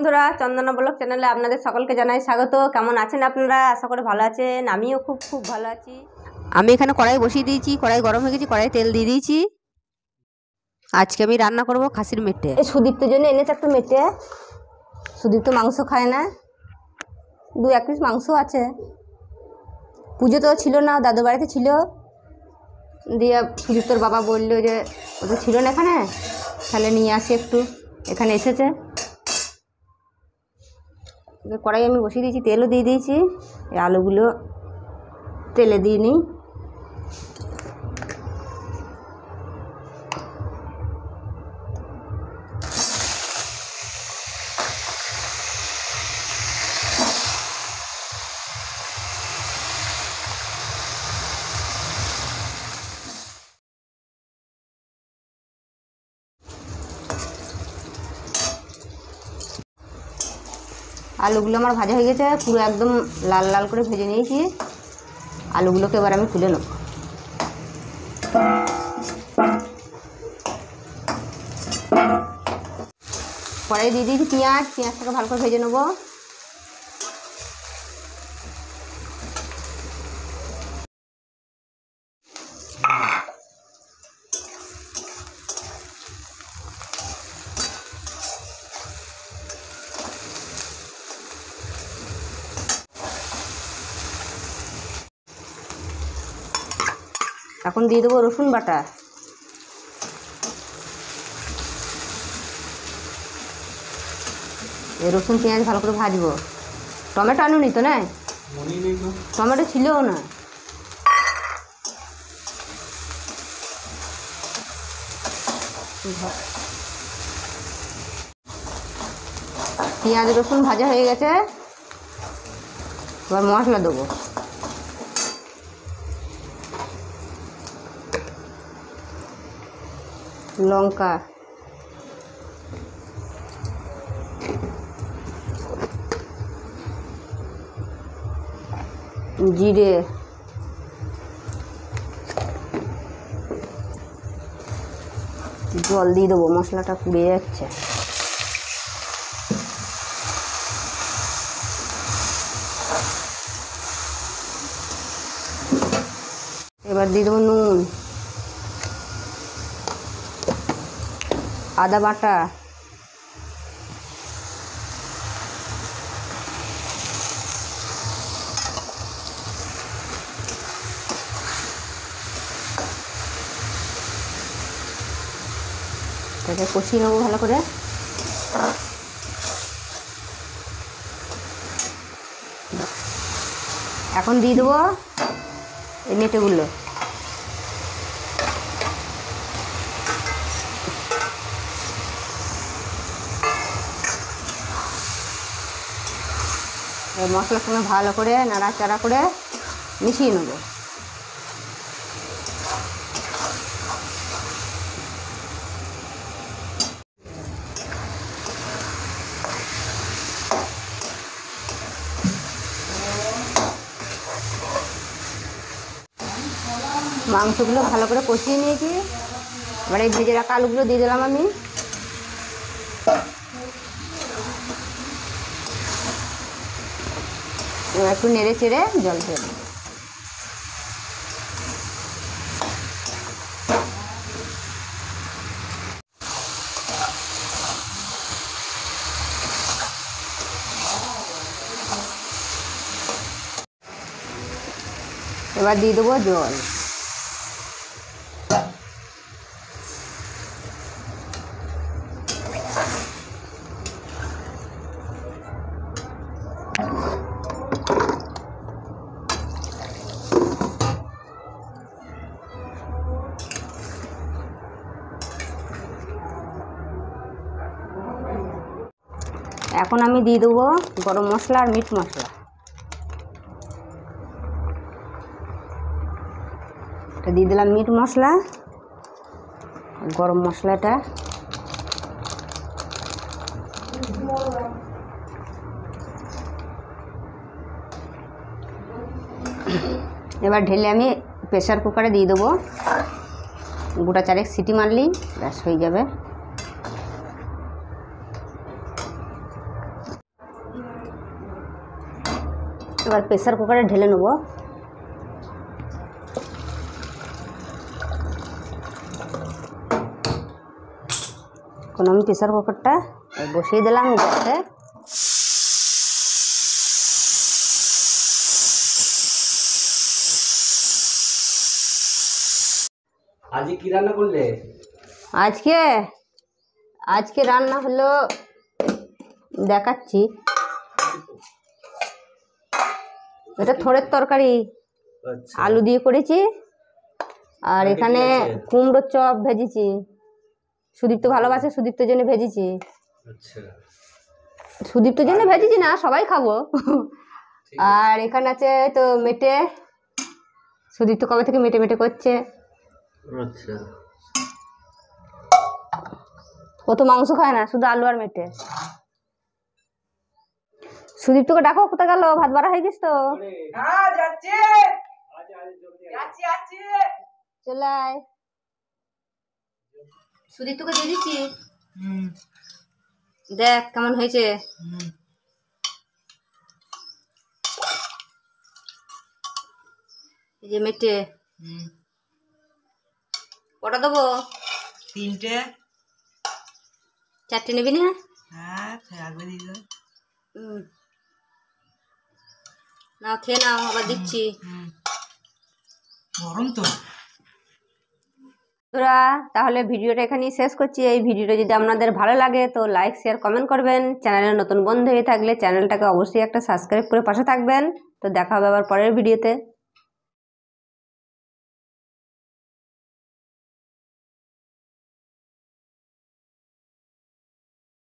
বন্ধুরা, চন্দনা ব্লগ চ্যানেলে আপনাদের সকলকে জানাই স্বাগত। কেমন আছেন আপনারা? আশা করি ভালো আছেন। আমিও খুব ভালো আছি। আমি এখানে কড়াই বসিয়ে দিয়েছি, কড়াই গরম হয়ে গেছে, কড়াই তেল দিয়ে দিয়েছি। আজকে আমি রান্না করব খাসির মেটে। এই সুদীপ্তের জন্য এনেছে একটা মেটে। সুদীপ্ত মাংস খায় না, 2-1 পিস মাংস আছে। পুজো তো ছিল না, দাদু বাড়িতে ছিল। দিয়ে সুদীপ্তর বাবা বললো যে ও তো ছিল না এখানে, তাহলে নিয়ে আসি একটু। এখানে এসেছে। কড়াই আমি বসিয়ে দিয়েছি, তেলও দিয়ে দিয়েছি। এই আলুগুলো তেলে দিয়ে নিই। আলুগুলো আমার ভাজা হয়ে গেছে, পুরো একদম লাল লাল করে ভেজে নিয়েছি। আলুগুলোকে এবার আমি তুলে নেব। কড়াই দিয়ে দিয়েছি পেঁয়াজটাকে ভালো করে ভেজে নেব। এখন দিয়ে দেবো রসুন বাটা। এই রসুন পেঁয়াজ ভালো করে ভাজবো। টমেটো আনুনি তো? না, টমেটো ছিলও না। পেঁয়াজ রসুন ভাজা হয়ে গেছে, এবার মশলা দেবো। লঙ্কা, জিরে, জল দিয়ে দেবো, মশলাটা পুড়ে যাচ্ছে। এবার দিয়ে দেবো নুন, আদা বাটা, তাকে কষিয়ে নেবো ভালো করে। এখন দিয়ে দেবো এই মেটেগুলো। এই মশলার সঙ্গে ভালো করে নাড়াচাড়া করে মিশিয়ে নেব। মাংসগুলো ভালো করে কষিয়ে নিয়েছি। এবার এই ভেজে রাখা আলুগুলো দিয়ে দিলাম আমি। এবার একটু নেড়ে চেড়ে জল দিয়ে দেব। এবার দিয়ে দেবো জল। এখন আমি দিয়ে দেবো গরম মশলা আর মিট মশলা। এটা দিয়ে দিলাম মিট মশলা, গরম মশলাটা। এবার ঢেলে আমি প্রেসার কুকারে দিয়ে দেবো। গোটা 4 সিটি মারলেই ব্যাস হয়ে যাবে। এবার প্রেসার কুকারে ঢেলে নেব। এখন আমি প্রেসার কুকারটা বসিয়ে দিলাম গ্যাসে। আজকে কি রান্না করলে? আজকে রান্না হলো, দেখাচ্ছি। এটা থোড়ের তরকারি, আচ্ছা, আলু দিয়ে করেছি। আর এখানে কুমড়োর চপ ভেজেছি। সুদীপ্ত ভালোবাসে, সুদীপ্তের জন্য ভেজেছি। আচ্ছা, সুদীপ্তের জন্য ভেজেছি না, সবাই খাবো। আর এখানে আছে তো মেটে, সুদীপ্ত কবে থেকে মেটে মেটে করছে। আচ্ছা, ও তো মাংস খায় না, শুধু আলু আর মেটে। সুদীপ্তকে ডাকো, কোথায় গেল? ভাত বাড়া হয়ে গেছ তো? চলে আয়। সুদীপ্তকে দিয়ে দিচ্ছি, দেখ কেমন হয়েছে। এই যে মেটে, কটা দেবো? 3টে। 4টে নিবি না? হ্যাঁ, থাকবে দিল। নাও খেয়ে নাও, আবার দিচ্ছি। গরম তো। বন্ধুরা, তাহলে ভিডিওটা এখানেই শেষ করছি। এই ভিডিওটা যদি আপনাদের ভালো লাগে তো লাইক শেয়ার কমেন্ট করবেন। চ্যানেলে নতুন বন্ধু হয়ে থাকলে চ্যানেলটাকে অবশ্যই একটা সাবস্ক্রাইব করে পাশে থাকবেন। তো দেখা হবে আবার পরের ভিডিওতে।